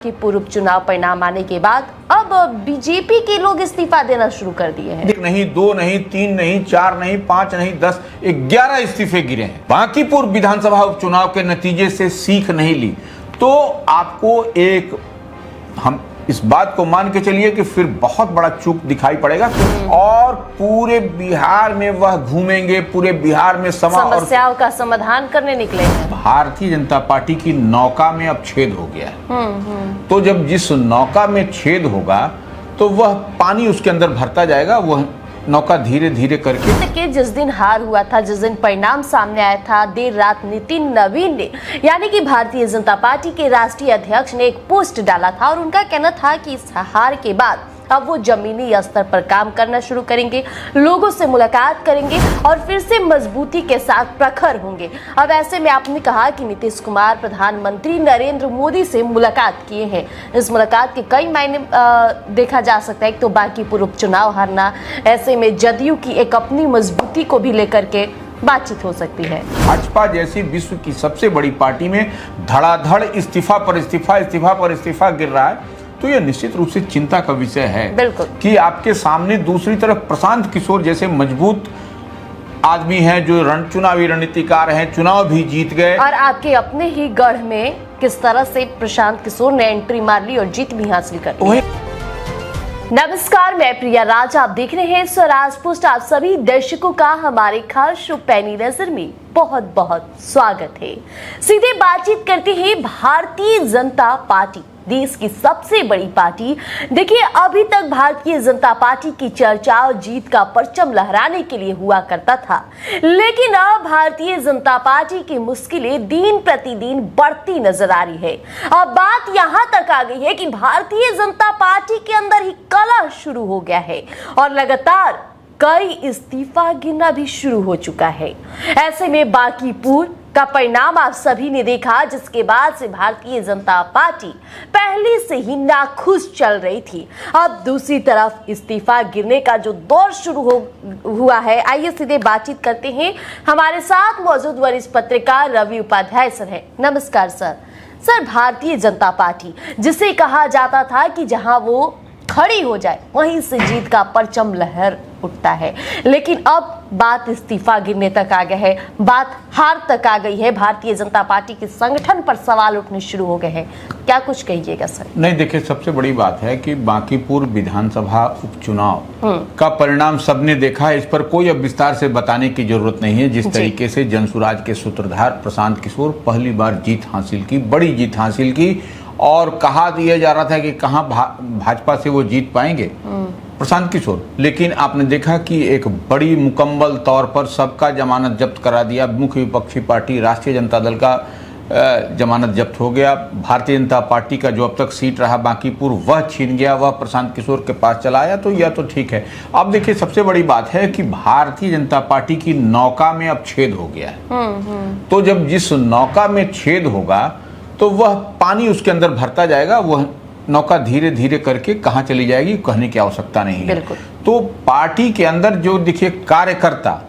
कि पूर्व चुनाव परिणाम आने के बाद अब बीजेपी के लोग इस्तीफा देना शुरू कर दिए हैं। एक नहीं, दो नहीं, तीन नहीं, चार नहीं, पांच नहीं, 10, 11 इस्तीफे गिरे हैं। बांकीपुर विधानसभा उपचुनाव के नतीजे से सीख नहीं ली तो आपको हम इस बात को मान के चलिए कि फिर बहुत बड़ा चूक दिखाई पड़ेगा और पूरे बिहार में वह घूमेंगे, पूरे बिहार में समस्याओं का समाधान करने निकले हैं। भारतीय जनता पार्टी की नौका में अब छेद हो गया है। तो जब जिस नौका में छेद होगा तो वह पानी उसके अंदर भरता जाएगा, वह नौका धीरे धीरे करके। जिस दिन हार हुआ था, जिस दिन परिणाम सामने आया था, देर रात नितिन नवीन ने यानी कि भारतीय जनता पार्टी के राष्ट्रीय अध्यक्ष ने एक पोस्ट डाला था और उनका कहना था कि इस हार के बाद अब वो जमीनी स्तर पर काम करना शुरू करेंगे, लोगों से मुलाकात करेंगे और फिर से मजबूती के साथ प्रखर होंगे। अब ऐसे में आपने कहा कि नीतीश कुमार प्रधानमंत्री नरेंद्र मोदी से मुलाकात किए हैं। इस मुलाकात के कई मायने देखा जा सकता है। एक तो बांकीपुर उपचुनाव हारना, ऐसे में जदयू की एक अपनी मजबूती को भी लेकर के बातचीत हो सकती है। भाजपा जैसी विश्व की सबसे बड़ी पार्टी में धड़ाधड़ इस्तीफा पर इस्तीफा गिर रहा है तो यह निश्चित रूप से चिंता का विषय है। बिल्कुल कि आपके सामने दूसरी तरफ प्रशांत किशोर जैसे मजबूत आदमी हैं जो चुनावी रणनीतिकार हैं, चुनाव भी जीत गए और आपके अपने ही गढ़ में किस तरह से प्रशांत किशोर ने एंट्री मार ली और जीत भी हासिल कर ली। नमस्कार, मैं प्रिया राज, आप देख रहे हैं स्वराज पोस्ट। आप सभी दर्शकों का हमारे खास शो पैनी नजर में बहुत बहुत स्वागत है। सीधे बातचीत करते हैं भारतीय जनता पार्टी, देश की सबसे बड़ी पार्टी। देखिए, अभी तक भारतीय जनता पार्टी की चर्चा और जीत का परचम लहराने के लिए हुआ करता था, लेकिन अब भारतीय जनता पार्टी की मुश्किलें दिन प्रतिदिन बढ़ती नजर आ रही है। अब बात यहां तक आ गई है कि भारतीय जनता पार्टी के अंदर ही कलह शुरू हो गया है और लगातार कई इस्तीफा गिरना भी शुरू हो चुका है। ऐसे में बांकीपुर का परिणाम आप सभी ने देखा, जिसके बाद से भारतीय जनता पार्टी पहले से ही नाखुश चल रही थी। अब दूसरी तरफ इस्तीफा गिरने का जो दौर शुरू हुआ है। आइए सीधे बातचीत करते हैं। हमारे साथ मौजूद वरिष्ठ पत्रकार रवि उपाध्याय सर है। नमस्कार सर। भारतीय जनता पार्टी, जिसे कहा जाता था कि जहां वो खड़ी हो जाए वहीं से जीत का परचम लहर उठता है, लेकिन अब बात इस्तीफा गिरने तक आ गए है, बात हार तक आ गई है। भारतीय जनता पार्टी के संगठन पर सवाल उठने शुरू हो गए हैं। क्या कुछ कहिएगा सर? नहीं, देखिए, सबसे बड़ी बात है कि बांकीपुर विधानसभा उपचुनाव का परिणाम सबने देखा है। इस पर कोई अब विस्तार से बताने की जरूरत नहीं है। जिस तरीके से जनसुराज के सूत्रधार प्रशांत किशोर पहली बार जीत हासिल की, बड़ी जीत हासिल की, और कहा दिया जा रहा था कि कहां भाजपा से वो जीत पाएंगे प्रशांत किशोर, लेकिन आपने देखा कि एक बड़ी मुकम्मल तौर पर सबका जमानत जब्त करा दिया। मुख्य विपक्षी पार्टी राष्ट्रीय जनता दल का जमानत जब्त हो गया। भारतीय जनता पार्टी का जो अब तक सीट रहा बांकीपुर, वह छीन गया, वह प्रशांत किशोर के पास चला आया। तो यह तो ठीक है। अब देखिए, सबसे बड़ी बात है कि भारतीय जनता पार्टी की नौका में अब छेद हो गया है। तो जब जिस नौका में छेद होगा तो वह पानी उसके अंदर भरता जाएगा, वह नौका धीरे धीरे करके कहां चली जाएगी कहने की आवश्यकता नहीं है। तो पार्टी के अंदर जो देखिए कार्यकर्ता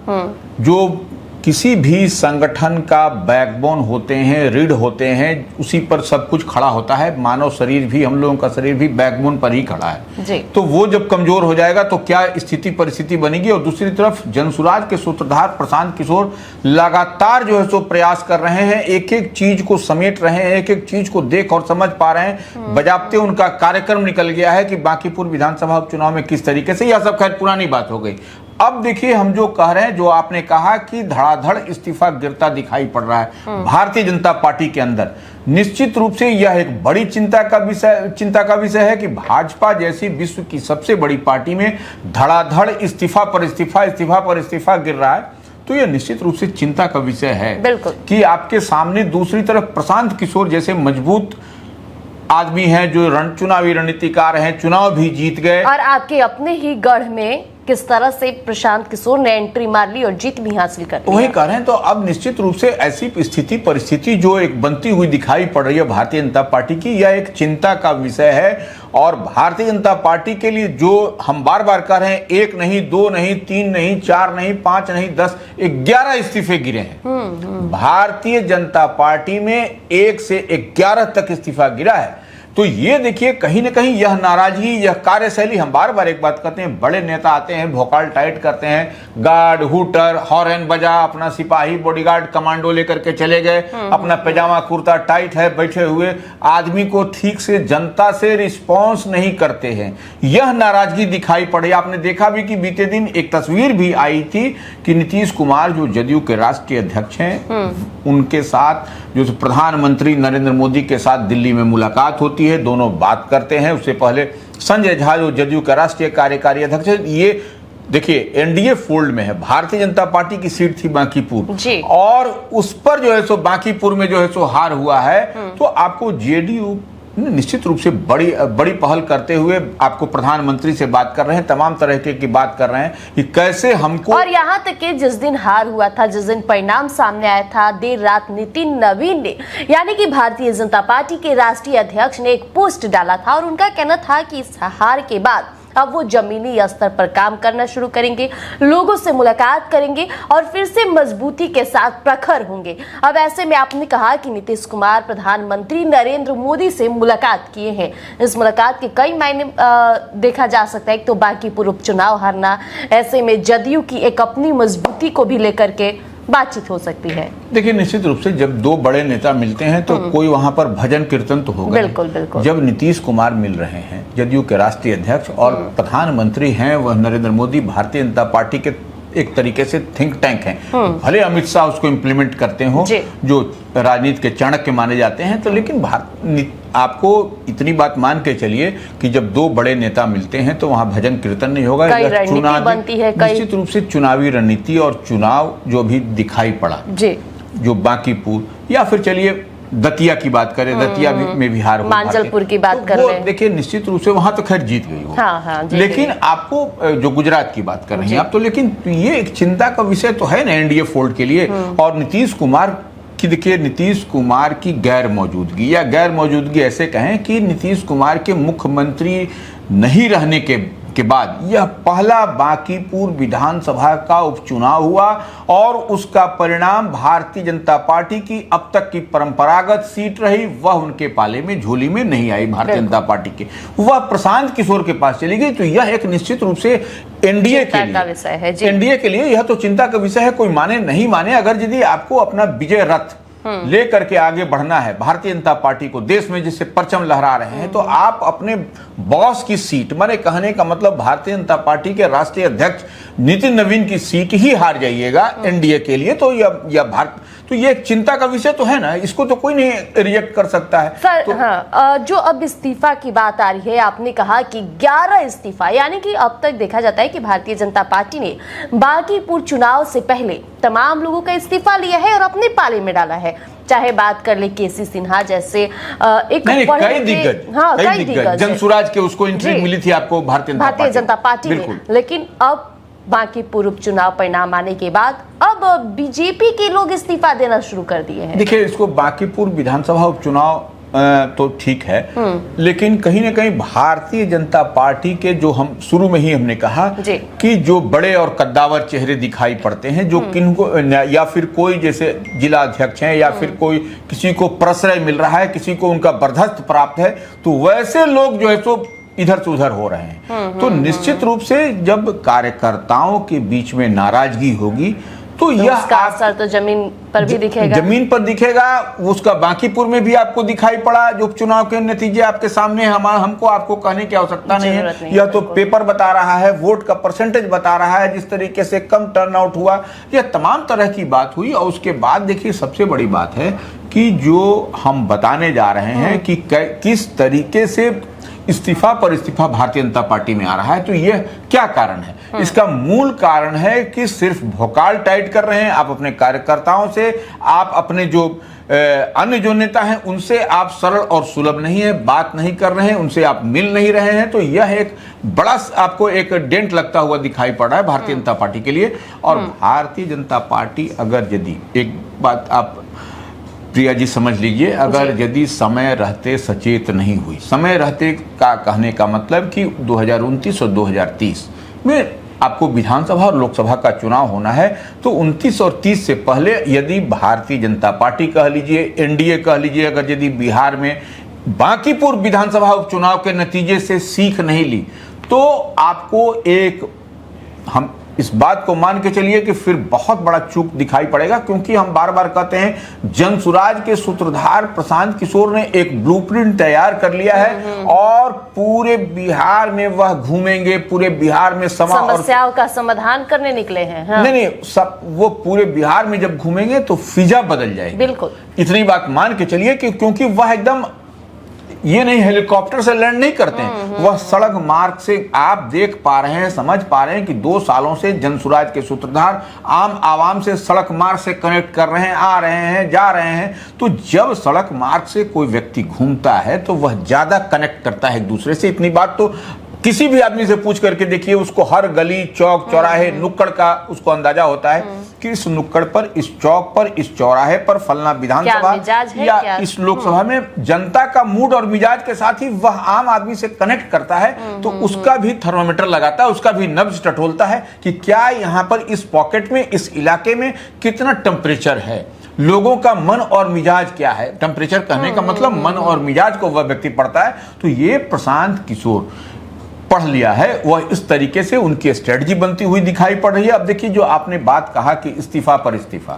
जो किसी भी संगठन का बैकबोन होते हैं, रीढ़ होते हैं, उसी पर सब कुछ खड़ा होता है। मानव शरीर भी, हम लोगों का शरीर भी बैकबोन पर ही खड़ा है जी। तो वो जब कमजोर हो जाएगा तो क्या स्थिति परिस्थिति बनेगी। और दूसरी तरफ जनसुराज के सूत्रधार प्रशांत किशोर लगातार जो है सो प्रयास कर रहे हैं, एक एक चीज को समेट रहे हैं, एक एक चीज को देख और समझ पा रहे हैं। बजाबते उनका कार्यक्रम निकल गया है कि बांकीपुर विधानसभा उपचुनाव में किस तरीके से, यह सब खैर पुरानी बात हो गई। अब देखिए, हम जो कह रहे हैं, जो आपने कहा कि धड़ाधड़ इस्तीफा गिरता दिखाई पड़ रहा है भारतीय जनता पार्टी के अंदर, निश्चित रूप से यह एक बड़ी चिंता का विषय है कि भाजपा जैसी विश्व की सबसे बड़ी पार्टी में धड़ाधड़ इस्तीफा पर इस्तीफा गिर रहा है तो यह निश्चित रूप से चिंता का विषय है। बिल्कुल कि आपके सामने दूसरी तरफ प्रशांत किशोर जैसे मजबूत आदमी हैं जो चुनावी रणनीतिकार हैं, चुनाव भी जीत गए और आपके अपने ही गढ़ में किस तरह से प्रशांत किशोर ने एंट्री मार ली और जीत भी हासिल कर ली। वही कह रहे हैं। तो अब निश्चित रूप से ऐसी स्थिति परिस्थिति जो एक बनती हुई दिखाई पड़ रही है भारतीय जनता पार्टी की, यह एक चिंता का विषय है। और भारतीय जनता पार्टी के लिए जो हम बार बार कह रहे हैं, एक नहीं, दो नहीं, तीन नहीं, चार नहीं, पांच नहीं, 10, 11 इस्तीफे गिरे हैं। भारतीय जनता पार्टी में 1 से 11 तक इस्तीफा गिरा है। तो ये देखिए कहीं ना कहीं यह नाराजगी, यह कार्यशैली, हम बार बार एक बात कहते हैं, बड़े नेता आते हैं, भोकाल टाइट करते हैं, गार्ड हूटर हॉर्न बजा, अपना सिपाही बॉडीगार्ड कमांडो लेकर के चले गए, अपना पैजामा कुर्ता टाइट है, बैठे हुए आदमी को ठीक से जनता से रिस्पॉन्स नहीं करते हैं। यह नाराजगी दिखाई पड़ी। आपने देखा भी कि बीते दिन एक तस्वीर भी आई थी कि नीतीश कुमार जो जदयू के राष्ट्रीय अध्यक्ष हैं, उनके साथ जो प्रधानमंत्री नरेंद्र मोदी के साथ दिल्ली में मुलाकात होती है, दोनों बात करते हैं। उससे पहले संजय झा जो जदयू का राष्ट्रीय कार्यकारी अध्यक्ष है, ये देखिए एनडीए फोल्ड में है, भारतीय जनता पार्टी की सीट थी बांकीपुर और उस पर जो है सो बांकीपुर में जो है सो हार हुआ है। तो आपको जेडीयू निश्चित रूप से बड़ी पहल करते हुए आपको प्रधानमंत्री से बात कर रहे हैं, तमाम तरह की बात कर रहे हैं कि कैसे हमको, और यहाँ तक कि जिस दिन हार हुआ था, जिस दिन परिणाम सामने आया था, देर रात नितिन नवीन ने यानी कि भारतीय जनता पार्टी के राष्ट्रीय अध्यक्ष ने एक पोस्ट डाला था और उनका कहना था कि इस हार के बाद अब वो जमीनी स्तर पर काम करना शुरू करेंगे, लोगों से मुलाकात करेंगे और फिर से मजबूती के साथ प्रखर होंगे। अब ऐसे में आपने कहा कि नीतीश कुमार प्रधानमंत्री नरेंद्र मोदी से मुलाकात किए हैं। इस मुलाकात के कई मायने देखा जा सकता है। एक तो बांकीपुर उपचुनाव हारना, ऐसे में जदयू की एक अपनी मजबूती को भी लेकर के बातचीत हो सकती है। देखिए निश्चित रूप से जब दो बड़े नेता मिलते हैं तो कोई वहां पर भजन कीर्तन तो होगा। बिल्कुल बिल्कुल। जब नीतीश कुमार मिल रहे हैं, जदयू के राष्ट्रीय अध्यक्ष, और प्रधानमंत्री हैं वह नरेंद्र मोदी, भारतीय जनता पार्टी के एक तरीके से थिंक टैंक हैं, भले अमित शाह उसको इम्प्लीमेंट करते हो, जो राजनीति के चाणक्य माने जाते हैं, तो लेकिन आपको इतनी बात मान के चलिए कि जब दो बड़े नेता मिलते हैं तो वहां भजन कीर्तन नहीं होगा, निश्चित रूप से चुनावी रणनीति और चुनाव जो भी दिखाई पड़ा जी, जो बांकीपुर या फिर चलिए दतिया की बात करें, दतिया में भी हार, मांजलपुर की बात कर रहे हैं, देखिए निश्चित रूप से वहां तो खैर जीत गई हो। हाँ, लेकिन आपको जो गुजरात की बात कर रहे हैं आप, तो लेकिन ये एक चिंता का विषय तो है ना एनडीए फोल्ड के लिए। और नीतीश कुमार की देखिए, नीतीश कुमार की गैर मौजूदगी या गैर मौजूदगी ऐसे कहें कि नीतीश कुमार के मुख्यमंत्री नहीं रहने के बाद यह पहला बांकीपुर विधानसभा का उपचुनाव हुआ और उसका परिणाम भारतीय जनता पार्टी की अब तक की परंपरागत सीट रही, वह उनके पाले में, झोली में नहीं आई भारतीय जनता पार्टी के, वह प्रशांत किशोर के पास चली गई। तो यह एक निश्चित रूप से एनडीए के लिए यह तो चिंता का विषय है। कोई माने नहीं माने, अगर यदि आपको अपना विजय रथ लेकर के आगे बढ़ना है, भारतीय जनता पार्टी को देश में जिससे परचम लहरा रहे हैं, तो आप अपने बॉस की सीट, माने कहने का मतलब भारतीय जनता पार्टी के राष्ट्रीय अध्यक्ष नितिन नवीन की सीट ही हार जाइएगा एनडीए के लिए, तो यह भारत, तो ये एक चिंता का विषय तो है ना, इसको तो कोई नहीं रिजेक्ट कर सकता है। सर तो, हाँ, जो अब इस्तीफा की बात आ रही है, आपने कहा कि 11 इस्तीफा, यानी कि अब तक देखा जाता है कि भारतीय जनता पार्टी ने बांकीपुर चुनाव से पहले तमाम लोगों का इस्तीफा लिया है और अपने पाले में डाला है। चाहे बात कर ले केसी सिन्हा जैसे एक कई दिग्गज, जनसुराज के उसको एंट्री मिली थी आपको भारतीय जनता पार्टी में, लेकिन अब बांकीपुर उपचुनाव परिणाम आने के बाद अब बीजेपी के लोग इस्तीफा देना शुरू कर दिए हैं। देखिए, इसको बांकीपुर विधानसभा उपचुनाव तो ठीक है, लेकिन कहीं ना कहीं भारतीय जनता पार्टी के, जो हम शुरू में ही हमने कहा कि जो बड़े और कद्दावर चेहरे दिखाई पड़ते हैं, जो किनको या फिर कोई जैसे जिला अध्यक्ष हैं या फिर कोई किसी को प्रश्रय मिल रहा है, किसी को उनका बर्दाश्त प्राप्त है, तो वैसे लोग जो है सो इधर से उधर हो रहे हैं। तो निश्चित रूप से जब कार्यकर्ताओं के बीच में नाराजगी होगी तो यह असर तो जमीन पर भी दिखेगा, जमीन पर दिखेगा। उसका बांकीपुर में भी आपको दिखाई पड़ा, जो उपचुनाव के नतीजे आपके सामने, हमको आपको कहने की आवश्यकता नहीं है, यह तो पेपर बता रहा है, वोट का परसेंटेज बता रहा है, जिस तरीके से कम टर्नआउट हुआ, यह तमाम तरह की बात हुई। और उसके बाद देखिए, सबसे बड़ी बात है कि जो हम बताने जा रहे हैं कि किस तरीके से इस्तीफा पर इस्तीफा भारतीय जनता पार्टी में आ रहा है, तो यह क्या कारण है? इसका मूल कारण है कि सिर्फ भोकाल टाइट कर रहे हैं आप अपने कार्यकर्ताओं से, आप अपने जो अन्य जो नेता हैं उनसे आप सरल और सुलभ नहीं है, बात नहीं कर रहे हैं, उनसे आप मिल नहीं रहे हैं। तो यह एक बड़ा आपको एक डेंट लगता हुआ दिखाई पड़ रहा है भारतीय जनता पार्टी के लिए। और भारतीय जनता पार्टी, अगर यदि एक बात आप प्रिया जी समझ लीजिए, अगर यदि समय रहते सचेत नहीं हुई, समय रहते का कहने का मतलब कि 2029 और 2030 में आपको विधानसभा और लोकसभा का चुनाव होना है, तो 29 और 30 से पहले यदि भारतीय जनता पार्टी कह लीजिए, एनडीए कह लीजिए, अगर यदि बिहार में बांकीपुर विधानसभा उपचुनाव के नतीजे से सीख नहीं ली तो आपको हम इस बात को मान के चलिए कि फिर बहुत बड़ा चूक दिखाई पड़ेगा, क्योंकि हम बार बार कहते हैं जनसुराज के सूत्रधार प्रशांत किशोर ने एक ब्लूप्रिंट तैयार कर लिया है और पूरे बिहार में वह घूमेंगे, पूरे बिहार में समस्याओं का समाधान करने निकले हैं। हाँ। नहीं सब वो पूरे बिहार में जब घूमेंगे तो फिजा बदल जाएगी। बिल्कुल इतनी इतनी बात मान के चलिए कि क्योंकि वह एकदम ये नहीं हेलीकॉप्टर से लैंड नहीं करते हैं, वह सड़क मार्ग से आप देख पा रहे हैं, समझ पा रहे हैं कि 2 सालों से जनसुराज के सूत्रधार आम आवाम से सड़क मार्ग से कनेक्ट कर रहे हैं, आ रहे हैं, जा रहे हैं। तो जब सड़क मार्ग से कोई व्यक्ति घूमता है तो वह ज्यादा कनेक्ट करता है एक दूसरे से। इतनी बात तो किसी भी आदमी से पूछ करके देखिए, उसको हर गली चौक चौराहे नुक्कड़ का उसको अंदाजा होता है कि इस नुक्कड़ पर, इस चौक पर, इस चौराहे पर फलना विधानसभा या इस लोकसभा में जनता का मूड और मिजाज के साथ ही वह आम आदमी से कनेक्ट करता है। तो उसका भी थर्मोमीटर लगाता है, उसका भी नब्ज टटोलता है कि क्या यहाँ पर इस पॉकेट में, इस इलाके में कितना टेम्परेचर है, लोगों का मन और मिजाज क्या है। टेम्परेचर कहने का मतलब मन और मिजाज को वह व्यक्ति पढ़ता है। तो ये प्रशांत किशोर पढ़ लिया है, वह इस तरीके से उनकी स्ट्रेटजी बनती हुई दिखाई पड़ रही है। अब देखिए, जो आपने बात कहा कि इस्तीफा पर इस्तीफा,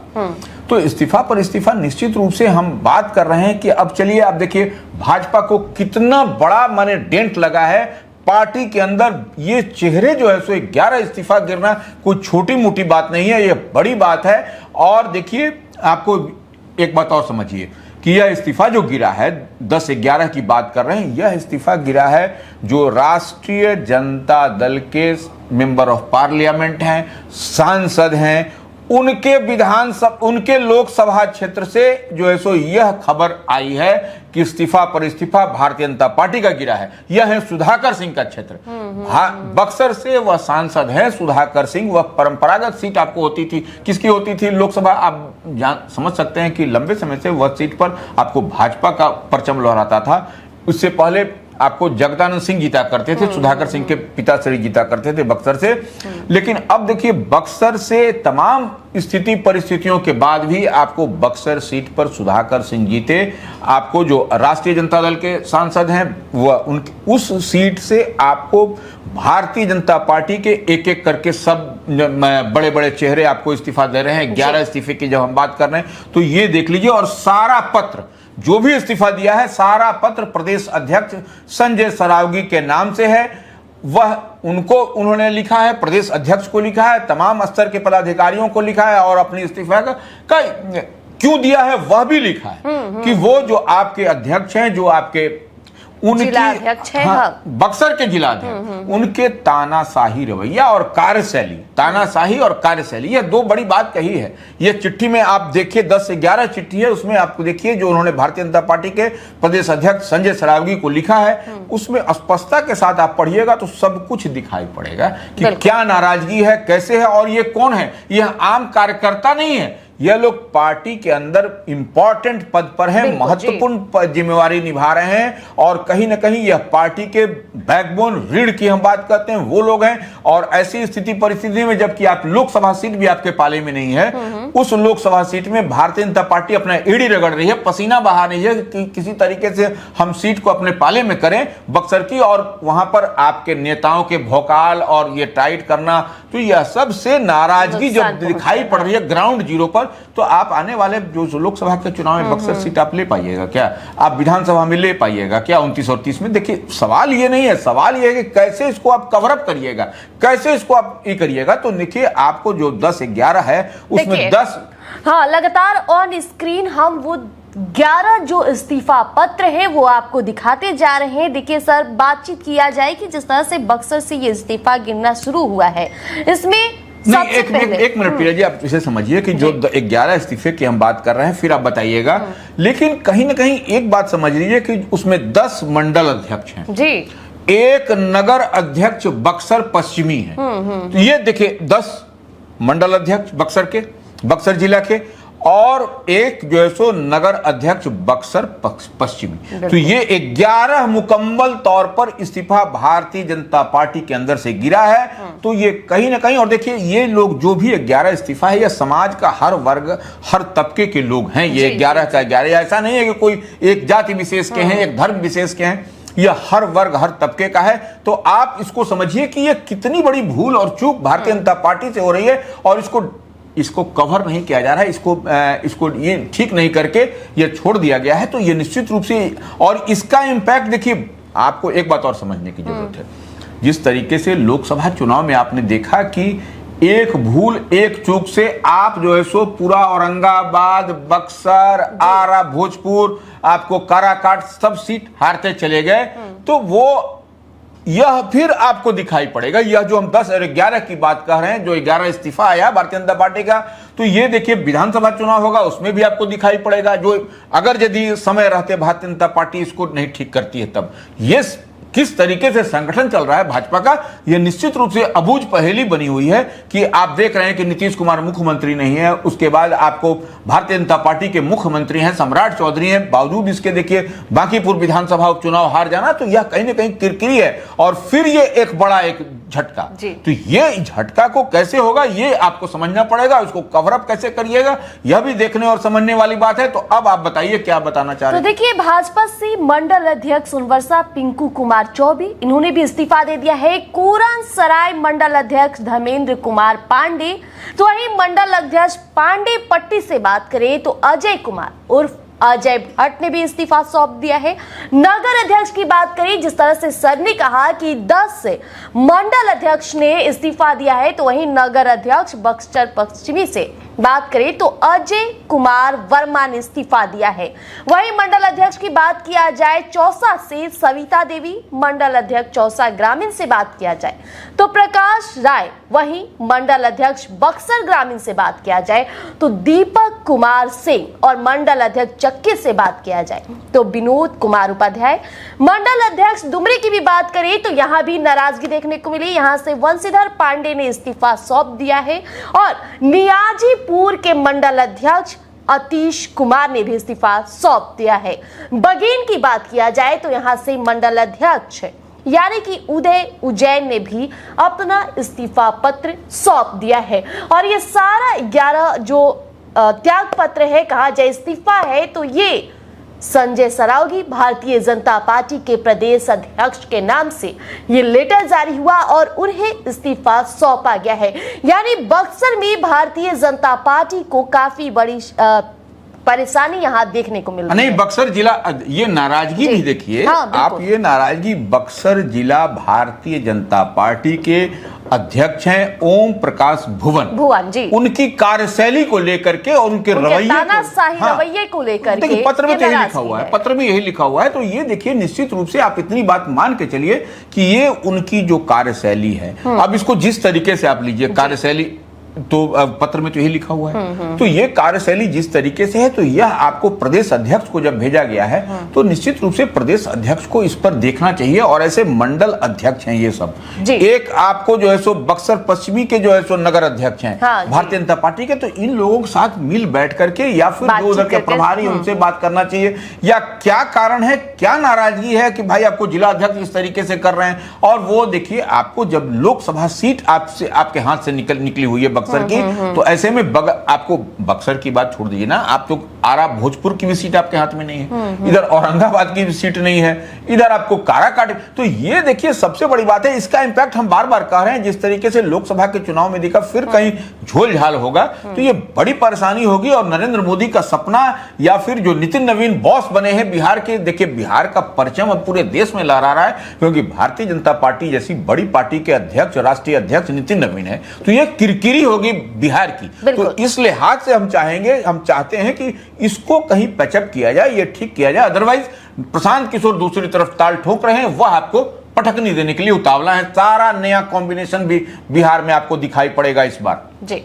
तो इस्तीफा पर इस्तीफा निश्चित रूप से हम बात कर रहे हैं कि अब चलिए आप देखिए भाजपा को कितना बड़ा माने डेंट लगा है पार्टी के अंदर। ये चेहरे जो है सो 11 इस्तीफा गिरना कोई छोटी मोटी बात नहीं है, ये बड़ी बात है। और देखिए, आपको एक बात और समझिए कि यह इस्तीफा जो गिरा है, 10-11 की बात कर रहे हैं, यह इस्तीफा गिरा है जो राष्ट्रीय जनता दल के मेंबर ऑफ पार्लियामेंट हैं, सांसद हैं, उनके लोकसभा क्षेत्र से जो है सो यह खबर आई है कि इस्तीफा पर इस्तीफा भारतीय जनता पार्टी का गिरा है। यह है सुधाकर सिंह का क्षेत्र। बक्सर से वह सांसद है सुधाकर सिंह। वह परंपरागत सीट आपको होती थी, किसकी होती थी लोकसभा, आप समझ सकते हैं कि लंबे समय से वह सीट पर आपको भाजपा का परचम लहराता था। उससे पहले आपको जगदानंद सिंह जीता करते थे, सुधाकर सिंह के पिताश्री जीता करते थे बक्सर से। लेकिन अब देखिए, बक्सर से तमाम स्थिति परिस्थितियों के बाद भी आपको बक्सर सीट पर सुधाकर सिंह जीते। आपको जो राष्ट्रीय जनता दल के सांसद हैं वह उस सीट से आपको भारतीय जनता पार्टी के एक एक करके सब बड़े बड़े चेहरे आपको इस्तीफा दे रहे हैं। 11 इस्तीफे की जब हम बात कर रहे हैं तो ये देख लीजिए। और सारा पत्र जो भी इस्तीफा दिया है, सारा पत्र प्रदेश अध्यक्ष संजय सरावगी के नाम से है। वह उन्होंने लिखा है, प्रदेश अध्यक्ष को लिखा है, तमाम स्तर के पदाधिकारियों को लिखा है और अपनी इस्तीफा का क्यों दिया है वह भी लिखा है कि वो जो आपके अध्यक्ष हैं, जो आपके जिलाध्यक्ष है, बक्सर के जिलाध्यक्ष, उनके तानाशाही रवैया और कार्यशैली, तानाशाही और कार्यशैली, ये 2 बड़ी बात कही है। ये चिट्ठी में आप देखिए 10 से 11 चिट्ठी है, उसमें आपको देखिए जो उन्होंने भारतीय जनता पार्टी के प्रदेश अध्यक्ष संजय सरावगी को लिखा है, उसमें स्पष्टता के साथ आप पढ़िएगा तो सब कुछ दिखाई पड़ेगा कि क्या नाराजगी है, कैसे है और ये कौन है। यह आम कार्यकर्ता नहीं है, यह लोग पार्टी के अंदर इंपॉर्टेंट पद पर हैं, महत्वपूर्ण जिम्मेवारी निभा रहे हैं और कहीं ना कहीं यह पार्टी के बैकबोन, रीढ़ की हम बात करते हैं, वो लोग हैं। और ऐसी स्थिति परिस्थिति में जबकि आप लोकसभा सीट भी आपके पाले में नहीं है, उस लोकसभा सीट में भारतीय जनता पार्टी अपना एड़ी रगड़ रही है, पसीना बहा रही है कि किसी तरीके से हम सीट को अपने पाले में करें बक्सर की। और वहां पर आपके नेताओं के भौकाल और ये टाइट करना, तो यह सब से नाराजगी जब दिखाई पड़ रही है ग्राउंड जीरो पर, तो आप आने वाले जो लोकसभा के चुनाव में बक्सर सीट आप ले पाइएगा क्या? आप विधानसभा में ले पाइएगा क्या 29 और 30 में? देखिए, सवाल ये नहीं है, सवाल ये है कि कैसे इसको आप कवर अप करिएगा, कैसे इसको आप ये करिएगा। तो देखिए, आपको जो 10-11 है उसमें 10 लगातार ऑन स्क्रीन हम वो 11 जो इस्तीफा पत्र है वो आपको दिखाते जा रहे हैं। देखिए सर, बातचीत किया जाए कि जिस तरह से बक्सर से ये इस्तीफा गिरना शुरू हुआ है, इसमें नहीं, एक मिनट प्रिया जी, आप इसे समझिए कि जो 11 इस्तीफे की हम बात कर रहे हैं, फिर आप बताइएगा। लेकिन कहीं ना कहीं एक बात समझ लीजिए कि उसमें 10 मंडल अध्यक्ष हैं जी, एक नगर अध्यक्ष बक्सर पश्चिमी है। तो ये देखिए 10 मंडल अध्यक्ष बक्सर जिला के, और एक जो है सो नगर अध्यक्ष बक्सर पश्चिमी। तो ये 11 मुकम्मल तौर पर इस्तीफा भारतीय जनता पार्टी के अंदर से गिरा है। तो ये कहीं ना कहीं, और देखिए ये लोग जो भी 11 इस्तीफा है, यह समाज का हर वर्ग हर तबके के लोग हैं। ये 11 का 11, ऐसा नहीं है कि कोई एक जाति विशेष के हैं, एक धर्म विशेष के हैं, यह हर वर्ग हर तबके का है। तो आप इसको समझिए कि यह कितनी बड़ी भूल और चूक भारतीय जनता पार्टी से हो रही है, और इसको कवर नहीं किया जा रहा है, इसको ये ठीक नहीं करके ये छोड़ दिया गया है। तो ये निश्चित रूप से, और इसका इंपैक्ट देखिए, आपको एक बात और समझने की जरूरत है। जिस तरीके से लोकसभा चुनाव में आपने देखा कि एक भूल एक चूक से आप जो है सो पूरा औरंगाबाद, बक्सर, आरा, भोजपुर, आपको काराकाट सब सीट हारते चले गए। तो वो यह फिर आपको दिखाई पड़ेगा। यह जो हम 10 और 11 की बात कर रहे हैं, जो 11 इस्तीफा आया भारतीय जनता पार्टी का, तो ये देखिए विधानसभा चुनाव होगा, उसमें भी आपको दिखाई पड़ेगा। जो अगर यदि समय रहते भारतीय जनता पार्टी इसको नहीं ठीक करती है, तब ये किस तरीके से संगठन चल रहा है भाजपा का, यह निश्चित रूप से अबूझ पहेली बनी हुई है। कि आप देख रहे हैं कि नीतीश कुमार मुख्यमंत्री नहीं है, उसके बाद आपको भारतीय जनता पार्टी के मुख्यमंत्री हैं सम्राट चौधरी हैं, बावजूद इसके देखिए बांकीपुर विधानसभा उपचुनाव हार जाना, तो यह कहीं ना कहीं किरकिरी है। और फिर ये एक बड़ा एक झटका, तो ये झटका को कैसे होगा ये आपको समझना पड़ेगा, उसको कवर अप कैसे करिएगा यह भी देखने और समझने वाली बात है। तो अब आप बताइए क्या बताना चाह रहे हैं। तो देखिए, भाजपा से मंडल अध्यक्ष उनवर्सा पिंकू कुमार चौबे, इन्होंने भी इस्तीफा दे दिया है। कोरन सराय मंडल अध्यक्ष धर्मेंद्र कुमार पांडे, तो वही मंडल अध्यक्ष पांडे पट्टी से बात करें तो अजय कुमार उर्फ अजय भट्ट ने भी इस्तीफा सौंप दिया है। नगर अध्यक्ष की बात करें, जिस तरह से सर ने कहा कि 10 से मंडल अध्यक्ष ने इस्तीफा दिया है, तो वहीं नगर अध्यक्ष बक्सर पश्चिमी से बात करें तो अजय कुमार वर्मा ने इस्तीफा दिया है। वहीं मंडल अध्यक्ष की बात किया जाए चौसा से सविता देवी, मंडल अध्यक्ष चौसा ग्रामीण से बात किया जाए तो प्रकाश राय, वहीं मंडल अध्यक्ष बक्सर ग्रामीण से बात किया जाए तो दीपक कुमार सिंह, और मंडल अध्यक्ष चक्की से बात किया जाए तो विनोद कुमार उपाध्याय। मंडल अध्यक्ष दुमरी की भी बात करें तो यहाँ भी नाराजगी देखने को मिली। यहाँ से वंशीधर पांडे ने इस्तीफा सौंप दिया है, और नियाजीपुर के मंडल अध्यक्ष अतीश कुमार ने भी इस्तीफा सौंप दिया है। बगेन की बात किया जाए तो यहाँ से मंडल अध्यक्ष यानी कि उदय उज्जैन ने भी अपना इस्तीफा पत्र सौंप दिया है। और ये सारा 11 जो त्याग पत्र है, कहा जाए इस्तीफा है, तो ये संजय सरावगी भारतीय जनता पार्टी के प्रदेश अध्यक्ष के नाम से ये लेटर जारी हुआ और उन्हें इस्तीफा सौंपा गया है। यानी बक्सर में भारतीय जनता पार्टी को काफी बड़ी परेशानी यहाँ देखने को मिल रही है। नहीं, बक्सर जिला ये नाराजगी भी देखिए, हाँ, आप ये नाराजगी बक्सर जिला भारतीय जनता पार्टी के अध्यक्ष हैं ओम प्रकाश भुवन जी, उनकी कार्यशैली को लेकर के और उनके रवैये को लेकर के पत्र में यही लिखा हुआ है, पत्र में यही लिखा हुआ है। तो ये देखिए निश्चित रूप से आप इतनी बात मान के चलिए कि ये उनकी जो कार्यशैली है, अब इसको जिस तरीके से आप लीजिए कार्यशैली, तो पत्र में तो यही लिखा हुआ है। तो ये कार्यशैली जिस तरीके से है, तो यह आपको प्रदेश अध्यक्ष को जब भेजा गया है तो निश्चित रूप से प्रदेश अध्यक्ष को इस पर देखना चाहिए। और ऐसे मंडल अध्यक्ष हैं ये सब, एक आपको जो है सो बक्सर पश्चिमी के जो है सो नगर अध्यक्ष हैं भारतीय जनता पार्टी के, तो इन लोगों के साथ मिल बैठ करके या फिर जो उधर के प्रभारी उनसे बात करना चाहिए, या क्या कारण है, क्या नाराजगी है कि भाई आपको जिला अध्यक्ष इस तरीके से कर रहे हैं। और वो देखिए, आपको जब लोकसभा सीट आपसे आपके हाथ से निकली हुई है बक्सर की, तो ऐसे में आपको बक्सर की बात छोड़ दीजिए ना, आप तो आरा भोजपुर की भी सीट आपके हाथ में नहीं है, इधर औरंगाबाद की भी सीट नहीं है, इधर आपको काराकाट। तो ये देखिए सबसे बड़ी बात है, इसका इंपैक्ट हम बार बार कह रहे हैं, जिस तरीके से लोकसभा के चुनाव में देखा फिर कहीं झोल झाल होगा तो ये बड़ी परेशानी होगी। और नरेंद्र मोदी का सपना या फिर जो नितिन नवीन बॉस बने हैं बिहार के, देखिए बिहार का परचम अब पूरे देश में लहरा रहा है, क्योंकि भारतीय जनता पार्टी जैसी बड़ी पार्टी के अध्यक्ष, राष्ट्रीय अध्यक्ष नितिन नवीन है, तो ये किरकिरी होगी बिहार की। तो इस लिहाज से हम चाहते हैं कि इसको कहीं पैचअप किया जाए, ये ठीक किया जाए। अदरवाइज प्रशांत किशोर दूसरी तरफ ताल ठोक रहे हैं, वह आपको पटकनी देने के लिए उतावला है। सारा नया कॉम्बिनेशन भी बिहार में आपको दिखाई पड़ेगा इस बार जी।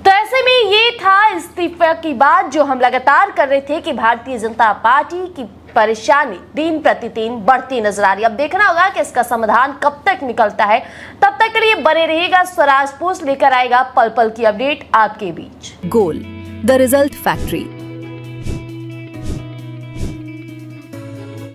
तो ऐसे में ये था इस्तीफा की बात जो हम लगातार कर रहे थे कि भारतीय जनता पार्टी की परेशानी दिन प्रतिदिन बढ़ती नजर आ रही है। अब देखना होगा कि इसका समाधान कब तक निकलता है। तब तक के लिए बने रहिएगा, स्वराज पोस्ट लेकर आएगा पल पल की अपडेट आपके बीच। Goal the result factory,